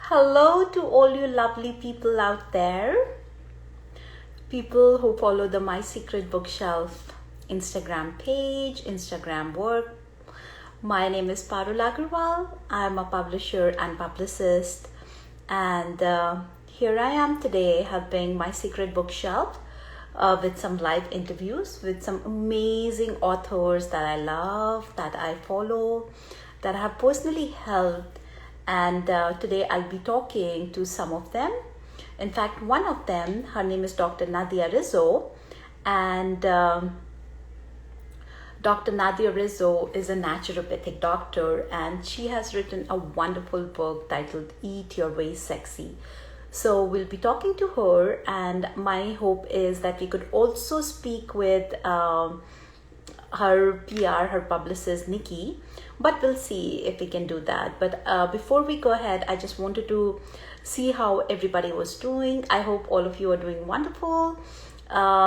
Hello to all you lovely people out there, people who follow the My Secret Bookshelf Instagram page, Instagram work. My name is Parul Agarwal. I'm a publisher and publicist, and here I am today helping My Secret Bookshelf with some live interviews with some amazing authors that I love, that I follow, that I have personally helped. And today I'll be talking to some of them. In fact, one of them, her name is Dr. Nadia Rizzo, and Dr. Nadia Rizzo is a naturopathic doctor, and she has written a wonderful book titled Eat Your Way Sexy. So we'll be talking to her, and my hope is that we could also speak with her PR, her publicist, Nikki, but we'll see if we can do that. But before we go ahead, I just wanted to see how everybody was doing. I hope all of you are doing wonderful,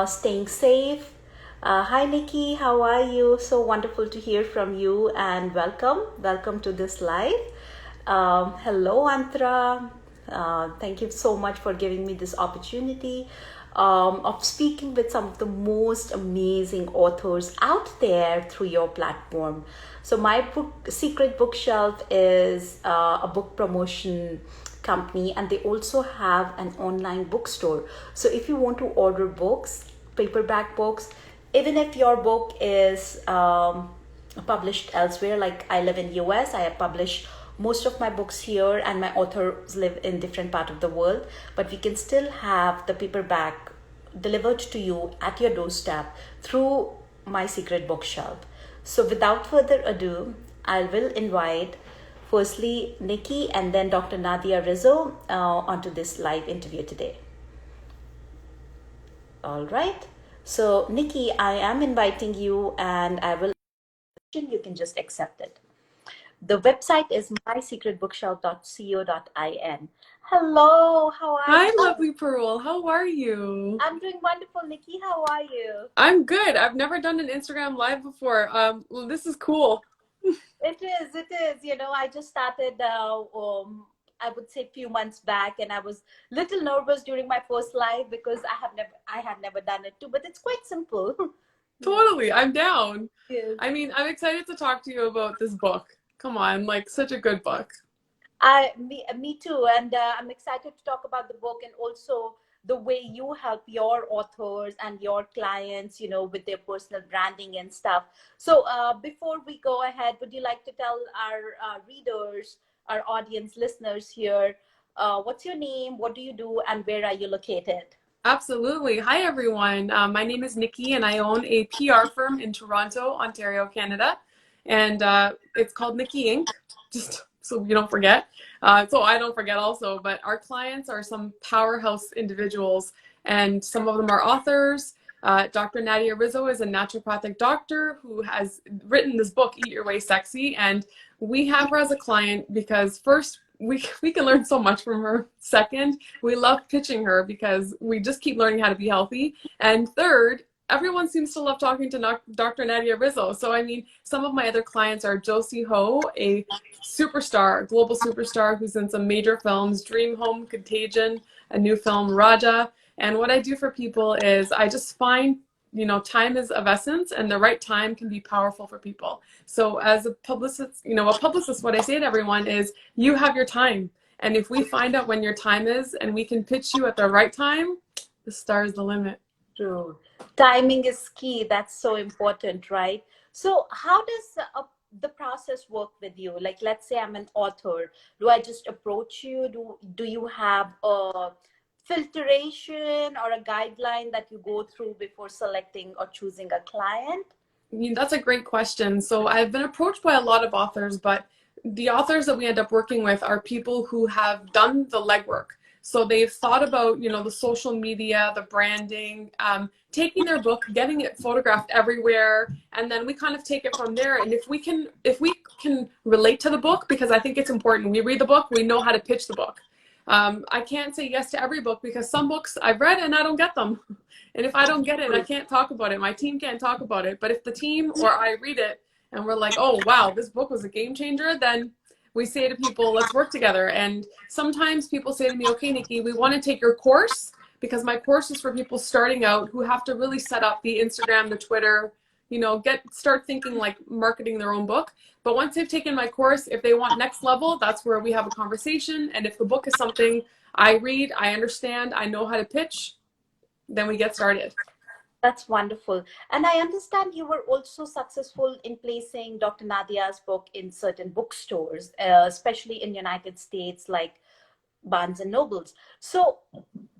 staying safe. Hi Nikki, how are you? So wonderful to hear from you, and welcome to this live. Hello Antra, thank you so much for giving me this opportunity of speaking with some of the most amazing authors out there through your platform. So my Secret Bookshelf is a book promotion company, and they also have an online bookstore. So if you want to order books, paperback books, even if your book is published elsewhere, like I live in US, I have published most of my books here, and my authors live in different part of the world, but we can still have the paperback delivered to you at your doorstep through My Secret Bookshelf. So without further ado, I will invite firstly Nikki and then Dr. Nadia Rizzo onto this live interview today. All right. So Nikki, I am inviting you, and I will, you can just accept it. The website is mysecretbookshelf.co.in. Hello, how are Hi, you? lovely Pearl. How are you? I'm doing wonderful, Nikki. How are you? I'm good. I've never done an Instagram live before. Well, this is cool. It is. I just started, I would say few months back, and I was little nervous during my first live because I had never done it too, but it's quite simple. Totally, I'm down. Yes. I mean, I'm excited to talk to you about this book. Come on, like such a good book. Me too, and I'm excited to talk about the book, and also the way you help your authors and your clients, with their personal branding and stuff. So, before we go ahead, would you like to tell our readers, our audience, listeners here, what's your name, what do you do, and where are you located? Absolutely. Hi, everyone. My name is Nikki, and I own a PR firm in Toronto, Ontario, Canada. And it's called Nikki Inc., just so you don't forget. So I don't forget also, but our clients are some powerhouse individuals, and some of them are authors. Dr. Nadia Rizzo is a naturopathic doctor who has written this book, Eat Your Way Sexy. And we have her as a client because first, we can learn so much from her. Second, we love pitching her because we just keep learning how to be healthy. And third, everyone seems to love talking to Dr. Nadia Rizzo. So, I mean, some of my other clients are Josie Ho, a superstar, global superstar who's in some major films, Dream Home, Contagion, a new film, Raja. And what I do for people is I just find, time is of essence, and the right time can be powerful for people. So as a publicist, what I say to everyone is you have your time. And if we find out when your time is and we can pitch you at the right time, the sky's the limit. True. Timing is key. That's so important, right? So, how does the process work with you? Like, let's say I'm an author. Do I just approach you? Do you have a filtration or a guideline that you go through before selecting or choosing a client? I mean, that's a great question. So I've been approached by a lot of authors, but the authors that we end up working with are people who have done the legwork. So they've thought about, the social media, the branding, taking their book, getting it photographed everywhere, and then we kind of take it from there. And if we can relate to the book, because I think it's important, we read the book, we know how to pitch the book. I can't say yes to every book because some books I've read and I don't get them. And if I don't get it, I can't talk about it. My team can't talk about it. But if the team or I read it and we're like, oh, wow, this book was a game changer, then we say to people, let's work together. And sometimes people say to me, okay, Nikki, we want to take your course, because my course is for people starting out who have to really set up the Instagram, the Twitter, start thinking like marketing their own book. But once they've taken my course, if they want next level, that's where we have a conversation. And if the book is something I read, I understand, I know how to pitch, then we get started. That's wonderful. And I understand you were also successful in placing Dr. Nadia's book in certain bookstores, especially in United States, like Barnes and Nobles. So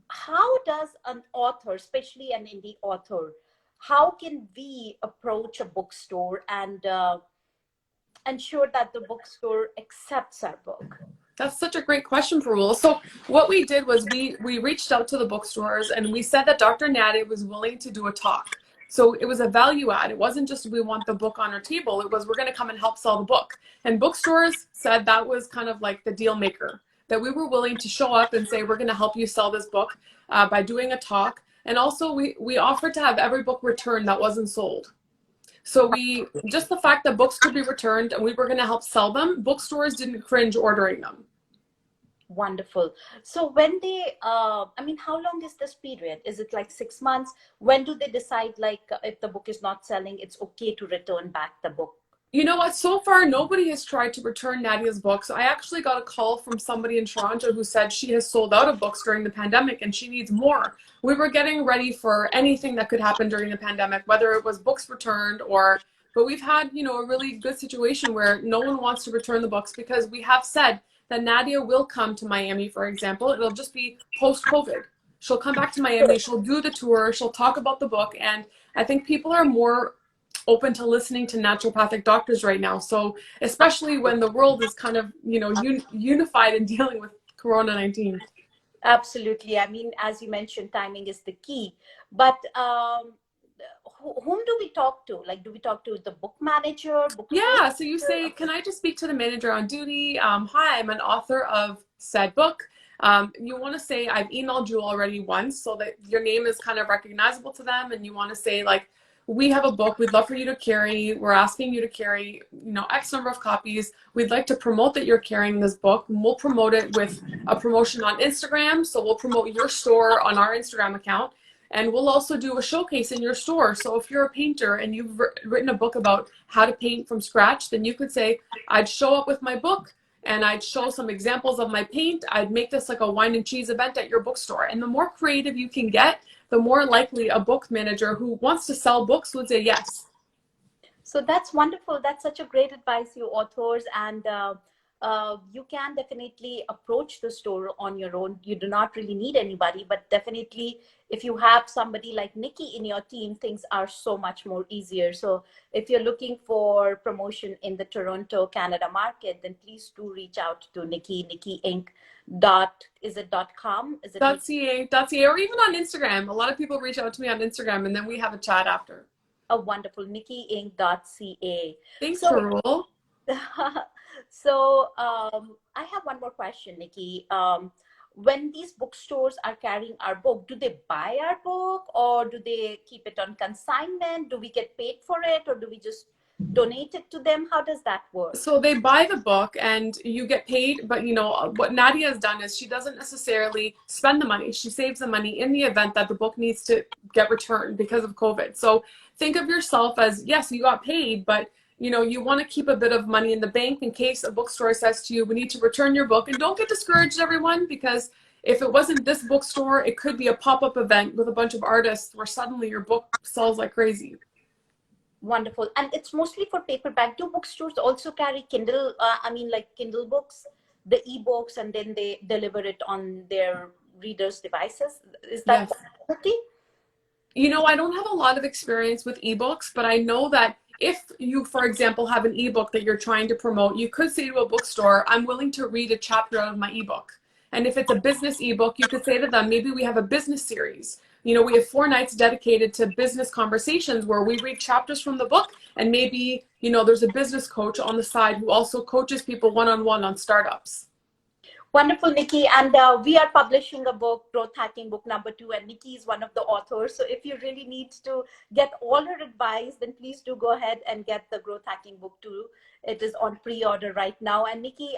how does an author, especially an indie author, how can we approach a bookstore and ensure that the bookstore accepts our book? That's such a great question, Parul. So what we did was we reached out to the bookstores and we said that Dr. Nadia was willing to do a talk. So it was a value add. It wasn't just we want the book on our table. It was we're going to come and help sell the book. And bookstores said that was kind of like the deal maker, that we were willing to show up and say, we're going to help you sell this book by doing a talk. And also we offered to have every book returned that wasn't sold. So just the fact that books could be returned and we were going to help sell them, bookstores didn't cringe ordering them. Wonderful. So when they, how long is this period? Is it like 6 months? When do they decide, like, if the book is not selling, it's okay to return back the book? You know what? So far, nobody has tried to return Nadia's books. I actually got a call from somebody in Toronto who said she has sold out of books during the pandemic and she needs more. We were getting ready for anything that could happen during the pandemic, whether it was books returned but we've had, a really good situation where no one wants to return the books because we have said that Nadia will come to Miami, for example. It'll just be post-COVID. She'll come back to Miami, she'll do the tour, she'll talk about the book. And I think people are more open to listening to naturopathic doctors right now. So especially when the world is kind of, unified in dealing with Corona-19. Absolutely. I mean, as you mentioned, timing is the key. But whom do we talk to? Like, do we talk to the book manager? Yeah, so you say, can I just speak to the manager on duty? Hi, I'm an author of said book. You want to say, I've emailed you already once so that your name is kind of recognizable to them. And you want to say, like, we have a book we'd love for you to carry. We're asking you to carry, X number of copies. We'd like to promote that you're carrying this book. And we'll promote it with a promotion on Instagram. So we'll promote your store on our Instagram account. And we'll also do a showcase in your store. So if you're a painter and you've written a book about how to paint from scratch, then you could say, I'd show up with my book and I'd show some examples of my paint. I'd make this like a wine and cheese event at your bookstore. And the more creative you can get, the more likely a book manager who wants to sell books would say yes. So that's wonderful. That's such a great advice, you authors. And you can definitely approach the store on your own. You do not really need anybody, but definitely if you have somebody like Nikki in your team, things are so much more easier. So if you're looking for promotion in the Toronto, Canada market, then please do reach out to Nikki, NikkiInc. Is it .com? Is it .ca, or even on Instagram? A lot of people reach out to me on Instagram and then we have a chat after. Oh, wonderful. NikkiInc.ca. Thanks, Parul. So I have one more question, Nikki. When these bookstores are carrying our book, do they buy our book or do they keep it on consignment? Do we get paid for it or do we just donate it to them? How does that work? So they buy the book and you get paid, but what Nadia has done is she doesn't necessarily spend the money. She saves the money in the event that the book needs to get returned because of COVID. So think of yourself as, yes, you got paid, but you want to keep a bit of money in the bank in case a bookstore says to you, we need to return your book. And don't get discouraged, everyone, because if it wasn't this bookstore, it could be a pop-up event with a bunch of artists where suddenly your book sells like crazy. Wonderful. And it's mostly for paperback. Do bookstores also carry Kindle, like Kindle books, the e-books, and then they deliver it on their readers' devices? Is that possibility? I don't have a lot of experience with ebooks, but I know that if you, for example, have an ebook that you're trying to promote, you could say to a bookstore, I'm willing to read a chapter out of my ebook. And if it's a business ebook, you could say to them, maybe we have a business series. We have 4 nights dedicated to business conversations where we read chapters from the book. And maybe, there's a business coach on the side who also coaches people one-on-one on startups. Wonderful, Nikki. And we are publishing a book, Growth Hacking Book #2, and Nikki is one of the authors. So if you really need to get all her advice, then please do go ahead and get the Growth Hacking Book too. It is on pre-order right now. And Nikki,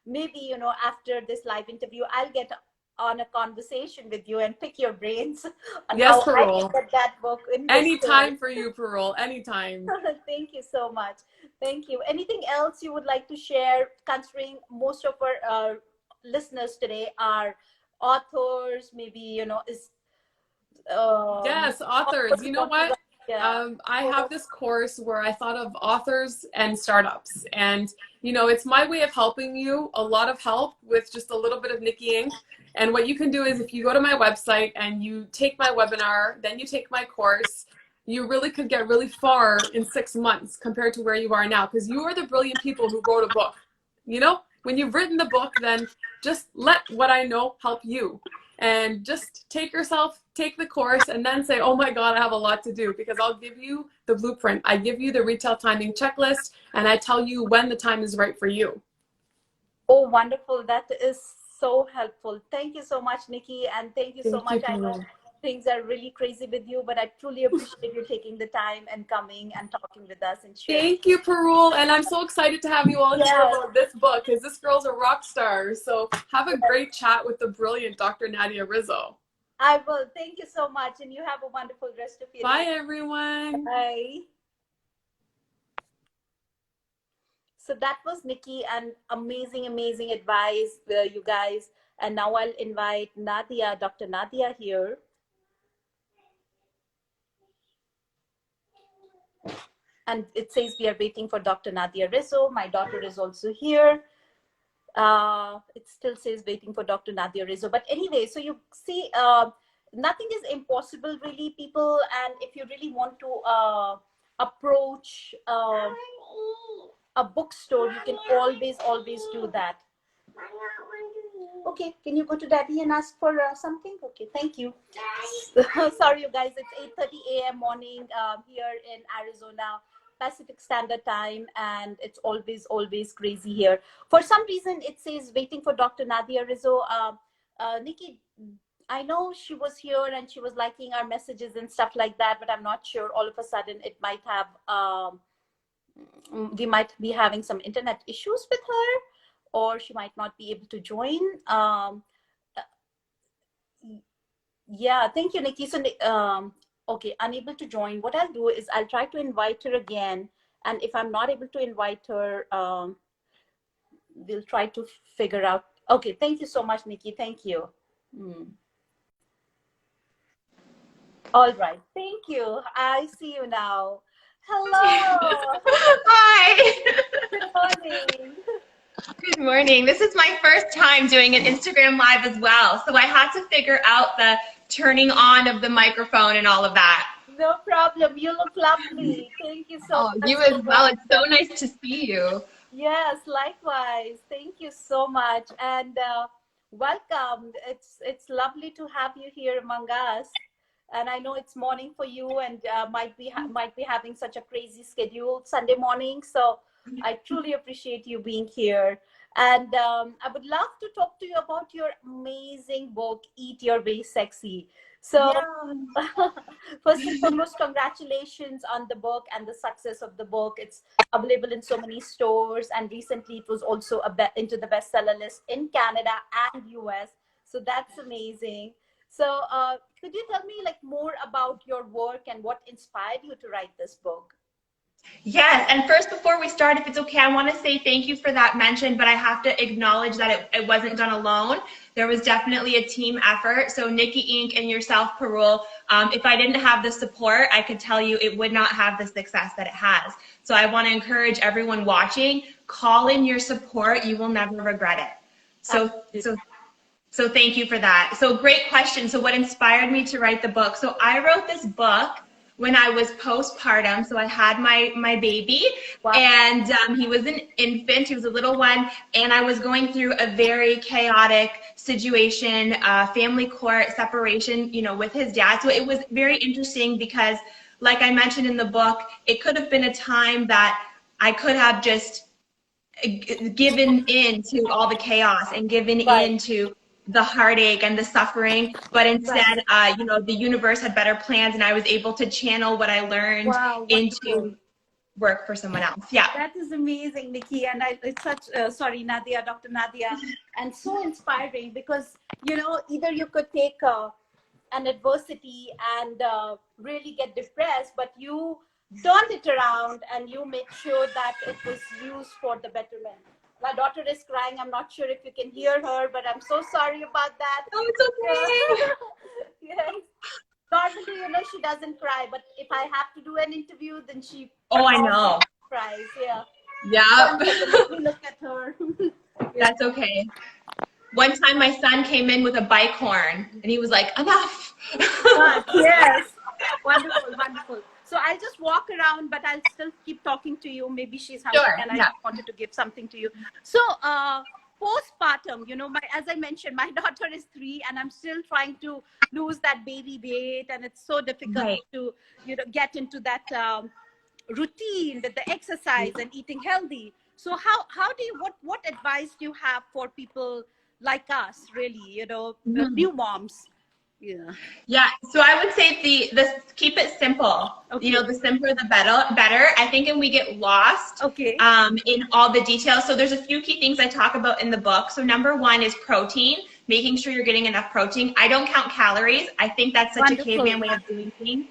maybe, after this live interview, I'll get on a conversation with you and pick your brains on Yes, how I can Parul. get that book in the store. Anytime for you, Parul. Anytime. Thank you so much. Thank you. Anything else you would like to share, considering most of our listeners today are authors, maybe, is Yes, authors. authors You who know want to what? write, yeah. I So, have this course where I thought of authors and startups. And, it's my way of helping you, a lot of help with just a little bit of Nikki Inc. And what you can do is if you go to my website and you take my webinar, then you take my course, you really could get really far in 6 months compared to where you are now, because you are the brilliant people who wrote a book. When you've written the book, then just let what I know help you. And just take the course, and then say, oh my God, I have a lot to do, because I'll give you the blueprint. I give you the retail timing checklist, and I tell you when the time is right for you. oh, wonderful. That is so helpful. Thank you so much, Nikki. And thank you so Thank you, much. I know Pamela. things are really crazy with you, but I truly appreciate you taking the time and coming and talking with us and sharing. Thank you, Parul. And I'm so excited to have you all hear Yes, about this book, because this girl's a rock star. So have a great chat with the brilliant Dr. Nadia Rizzo. I will. Thank you so much. And you have a wonderful rest of your Bye, day. everyone. Bye. So that was Nikki, and amazing, amazing advice, you guys. And now I'll invite Nadia, Dr. Nadia here. And it says we are waiting for Dr. Nadia Rizzo. My daughter is also here. It still says waiting for Dr. Nadia Rizzo. But anyway, so you see, nothing is impossible, really, people. And if you really want to approach a bookstore, you can always do that. Okay, can you go to Daddy and ask for something? Okay, thank you. Sorry, you guys, it's 8:30 a.m. morning here in Arizona, Pacific Standard Time, and it's always crazy here. For some reason, it says waiting for Dr. Nadia Rizzo. Nikki, I know she was here and she was liking our messages and stuff like that, but I'm not sure. All of a sudden, it might have, we might be having some internet issues with her, or she might not be able to join. Yeah, thank you, Nikki. So, okay, unable to join. What I'll do is I'll try to invite her again. And if I'm not able to invite her, we'll try to figure out. Okay, thank you so much, Nikki. Thank you. All right, thank you. I see you now. Hello. Hi. Good morning. Good morning. This is my first time doing an Instagram Live as well, so I had to figure out the turning on of the microphone and all of that. No problem. You look lovely. Thank you so much. You as well. It's so nice to see you. Yes, likewise. Thank you so much, and welcome. It's lovely to have you here among us. And I know it's morning for you, and might be having such a crazy schedule Sunday morning. So I truly appreciate you being here. And I would love to talk to you about your amazing book, Eat Your Way Sexy. So first and foremost, congratulations on the book and the success of the book. It's available in so many stores, and recently it was also into the bestseller list in Canada and US. So that's amazing. So could you tell me more about your work and what inspired you to write this book? Yes, and first, before we start, if it's okay, I want to say thank you for that mention, but I have to acknowledge that it wasn't done alone. There was definitely a team effort. So Nikki Inc. and yourself, Parul, if I didn't have the support, I could tell you it would not have the success that it has. So I want to encourage everyone watching, call in your support. You will never regret it. So thank you for that. So great question. So what inspired me to write the book? So I wrote this book when I was postpartum. So I had my baby. Wow. And he was an infant, he was a little one, and I was going through a very chaotic situation, family court separation, with his dad. So it was very interesting because, like I mentioned in the book, it could have been a time that I could have just given in to all the chaos and given Right. in to the heartache and the suffering, but instead, you know, the universe had better plans, and I was able to channel what I learned Wow, wonderful. into work for someone else. Yeah. That is amazing, Nikki. And it's such, sorry, Nadia, Dr. Nadia, and so inspiring because, you know, either you could take an adversity and really get depressed, but you turned it around and you made sure that it was used for the betterment. My daughter is crying. I'm not sure if you can hear her, but I'm so sorry about that. Oh, it's okay. Yes. Normally, you know, she doesn't cry, but if I have to do an interview, then she Oh, I know. cries. Yeah. Yeah. Let me look at her. That's okay. One time my son came in with a bike horn and he was like, enough. Yes. Wonderful, wonderful. So I'll just walk around, but I'll still keep talking to you. Maybe she's hungry and I wanted to give something to you. So postpartum, you know, as I mentioned, my daughter is 3 and I'm still trying to lose that baby weight. And it's so difficult to, you know, get into that routine with the exercise and eating healthy. So how do you, what advice do you have for people like us, really, you know, new moms? Yeah. So I would say the keep it simple. Okay. You know, the simpler the better. I think, and we get lost in all the details. So there's a few key things I talk about in the book. So number 1 is protein, making sure you're getting enough protein. I don't count calories. I think that's such a caveman way of doing things.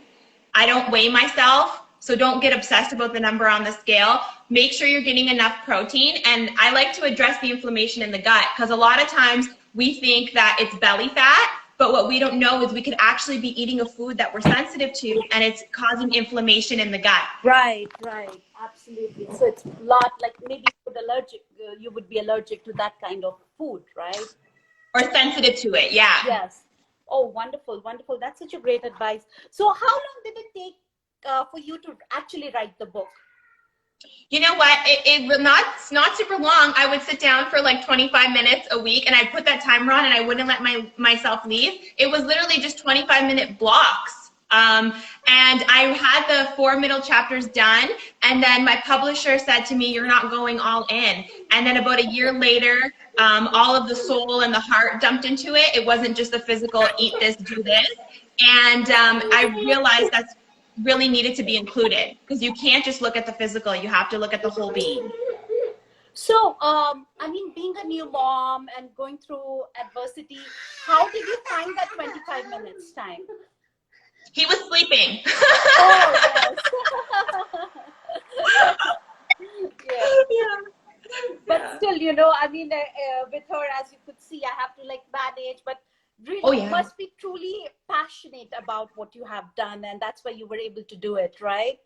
I don't weigh myself. So don't get obsessed about the number on the scale. Make sure you're getting enough protein. And I like to address the inflammation in the gut because a lot of times we think that it's belly fat, but what we don't know is we could actually be eating a food that we're sensitive to and it's causing inflammation in the gut. Right, right. Absolutely. So it's a lot like maybe you would be allergic to that kind of food, right? Or sensitive to it, yeah. Yes. Oh, wonderful, wonderful. That's such a great advice. So how long did it take for you to actually write the book? You know what? It will not super long. I would sit down for like 25 minutes a week and I'd put that timer on and I wouldn't let myself leave. It was literally just 25-minute blocks. And I had the 4 middle chapters done. And then my publisher said to me, you're not going all in. And then about a year later, all of the soul and the heart dumped into it. It wasn't just the physical, eat this, do this. And I realized that's really needed to be included because you can't just look at the physical, you have to look at the whole being. So I mean, being a new mom and going through adversity, how did you find that 25 minutes time? He was sleeping. Oh, yes. Yeah. But still, you know, I mean, with her, as you could see, I have to like manage, but really you must be truly passionate about what you have done, and that's why you were able to do it, right?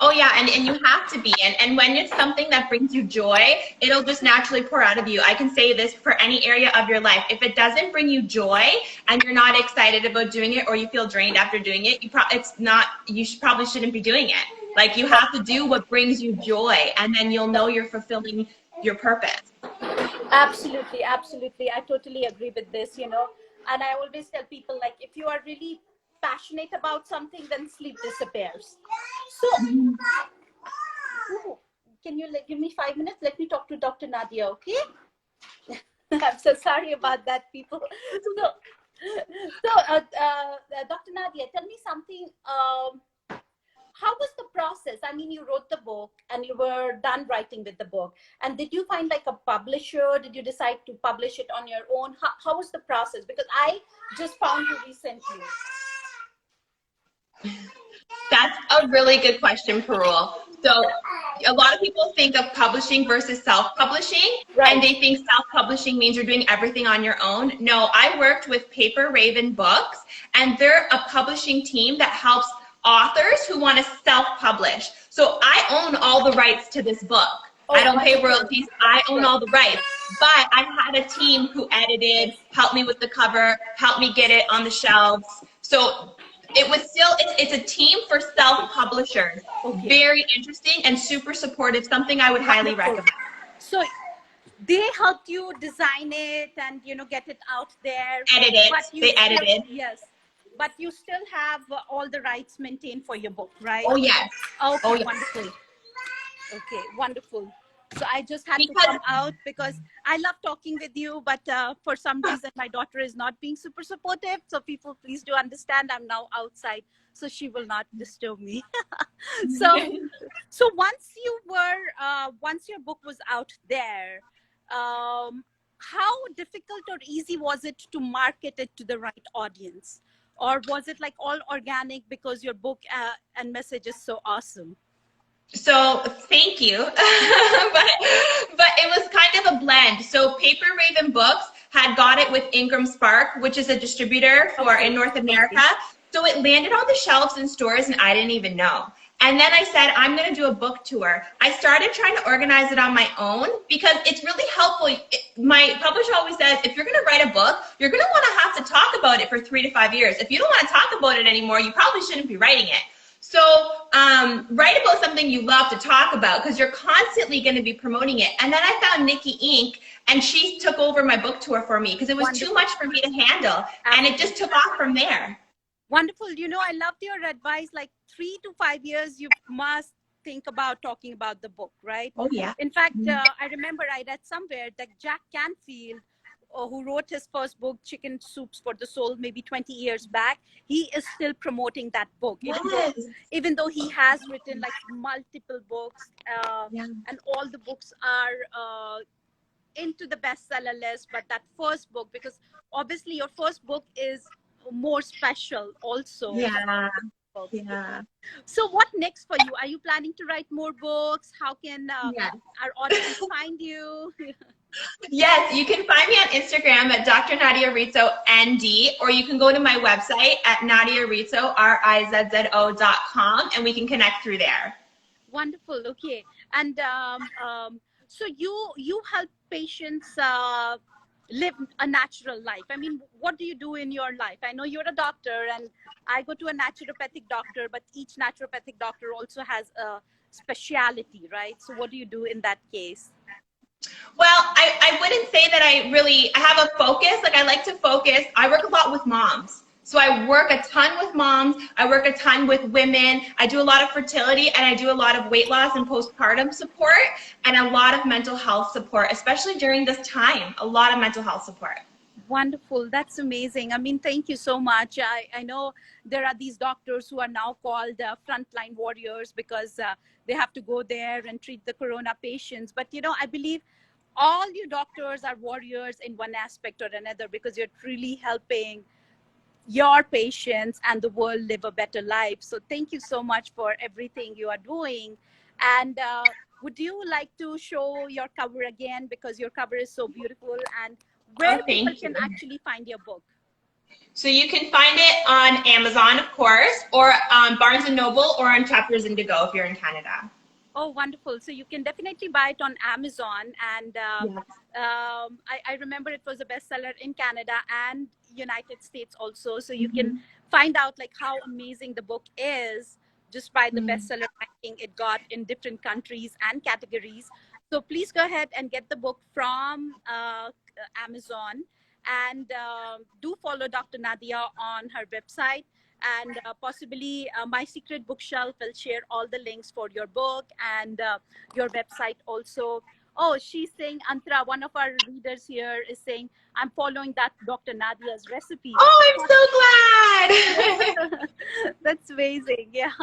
Oh yeah, and you have to be. And when it's something that brings you joy, it'll just naturally pour out of you. I can say this for any area of your life. If it doesn't bring you joy and you're not excited about doing it or you feel drained after doing it, you probably shouldn't be doing it. Like you have to do what brings you joy and then you'll know you're fulfilling your purpose. Absolutely, absolutely. I totally agree with this, you know. And I always tell people, like, if you are really passionate about something, then sleep disappears. So, can you give me 5 minutes? Let me talk to Dr. Nadia, okay? I'm so sorry about that, people. So, Dr. Nadia, tell me something. How was the process? I mean, you wrote the book and you were done writing with the book. And did you find like a publisher? Did you decide to publish it on your own? How was the process? Because I just found you recently. That's a really good question, Parul. So a lot of people think of publishing versus self-publishing, and they think self-publishing means you're doing everything on your own. No, I worked with Paper Raven Books, and they're a publishing team that helps authors who want to self-publish. So I own all the rights to this book. I don't pay royalties. I own all the rights. But I had a team who edited, helped me with the cover, helped me get it on the shelves. So it was still, it's a team for self-publishers. Very interesting and super supportive, something I would highly recommend. So they helped you design it and, you know, get it out there. Edit it. They edited. Yes. But you still have all the rights maintained for your book, right? Oh, yes. Okay, oh, yes. Wonderful. Okay, wonderful. So I just had to Because come out because I love talking with you, but for some reason my daughter is not being super supportive. So people, please do understand I'm now outside, so she will not disturb me. So, so once your book was out there, how difficult or easy was it to market it to the right audience? Or was it like all organic because your book and message is so awesome? So thank you, but it was kind of a blend. So Paper Raven Books had got it with Ingram Spark, which is a distributor for in North America. So it landed on the shelves in stores, and I didn't even know. And then I said, I'm going to do a book tour. I started trying to organize it on my own because it's really helpful. My publisher always says, if you're going to write a book, you're going to want to have to talk about it for 3 to 5 years. If you don't want to talk about it anymore, you probably shouldn't be writing it. So write about something you love to talk about because you're constantly going to be promoting it. And then I found Nikki Inc. and she took over my book tour for me because it was too much for me to handle. And it just took off from there. Wonderful. You know, I loved your advice. Like 3 to 5 years, you must think about talking about the book, right? Oh, yeah. In fact, I remember I read somewhere that Jack Canfield, who wrote his first book, Chicken Soups for the Soul, maybe 20 years back, he is still promoting that book. Even though he has written like multiple books and all the books are into the bestseller list, but that first book, because obviously your first book is more special also. Yeah. So what next for you? Are you planning to write more books? How can our audience find you? Yes, you can find me on Instagram at Dr. Nadia Rizzo ND, or you can go to my website at Nadia Rizzo, RIZZO.com, and we can connect through there. Wonderful. Okay. And so you help patients live a natural life. I mean, what do you do in your life? I know you're a doctor, and I go to a naturopathic doctor, but each naturopathic doctor also has a specialty, right? So what do you do in that case? Well, I wouldn't say that I have a focus. Like I like to focus. I work a lot with moms. So I work a ton with moms. I work a ton with women. I do a lot of fertility, and I do a lot of weight loss and postpartum support and a lot of mental health support, especially during this time, a lot of mental health support. Wonderful. That's amazing. I mean, thank you so much. I know there are these doctors who are now called frontline warriors because they have to go there and treat the corona patients. But, you know, I believe all you doctors are warriors in one aspect or another because you're really helping your patients and the world live a better life. So thank you so much for everything you are doing. And would you like to show your cover again, because your cover is so beautiful, and where people can actually find your book? So you can find it on Amazon, of course, or on Barnes & Noble, or on Chapters Indigo if you're in Canada. Oh, wonderful. So you can definitely buy it on Amazon. And I remember it was a bestseller in Canada and United States also. So you can find out like how amazing the book is just by the bestseller ranking it got in different countries and categories. So please go ahead and get the book from Amazon, and do follow Dr. Nadia on her website. And possibly My Secret Bookshelf will share all the links for your book and your website also. Oh, she's saying, Antara, one of our readers here is saying, I'm following that Dr. Nadia's recipe. Oh, I'm so glad. That's amazing. Yeah,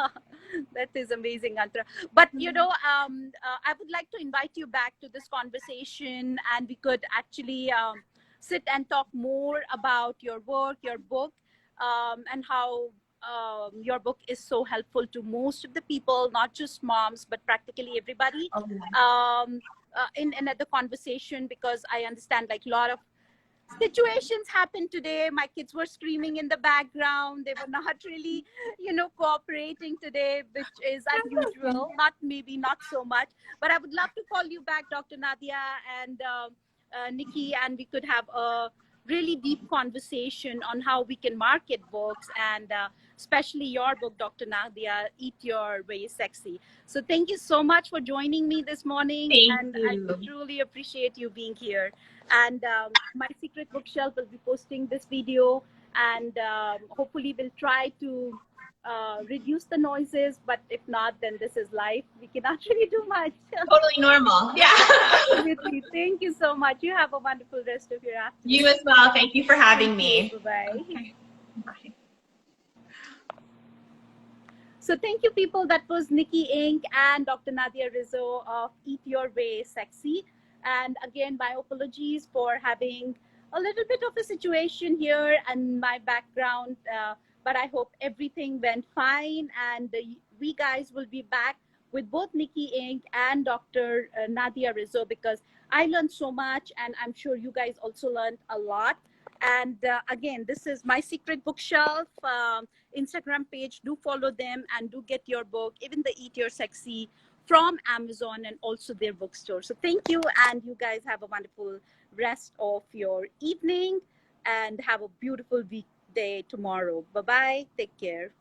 that is amazing, Antara. But, you know, I would like to invite you back to this conversation, and we could actually sit and talk more about your work, your book, and how your book is so helpful to most of the people, not just moms, but practically everybody. In another conversation, because I understand like a lot of situations happened today. My kids were screaming in the background. They were not really, you know, cooperating today, which is unusual. Maybe not so much, but I would love to call you back, Dr. Nadia and Nikki, and we could have a really deep conversation on how we can market books, and especially your book, Dr. Nadia, Eat Your Way Sexy. So thank you so much for joining me this morning. Thank you. I truly appreciate you being here. And My Secret Bookshelf will be posting this video, and hopefully we'll try to reduce the noises, but if not, then this is life. We cannot really do much. Totally normal. Yeah. Absolutely. Thank you so much. You have a wonderful rest of your afternoon. You as well. Thank you for having Thank you. me. Bye-bye. Okay. Bye. So thank you, people. That was Nikki Inc. and Dr. Nadia Rizzo of Eat Your Way Sexy. And again, my apologies for having a little bit of a situation here and my background, but I hope everything went fine. And we guys will be back with both Nikki Inc. and Dr. Nadia Rizzo, because I learned so much, and I'm sure you guys also learned a lot. And again, this is My Secret Bookshelf Instagram page. Do follow them and do get your book, even the Eat Your Sexy, from Amazon and also their bookstore. So thank you, and you guys have a wonderful rest of your evening and have a beautiful weekday tomorrow. Bye-bye. Take care.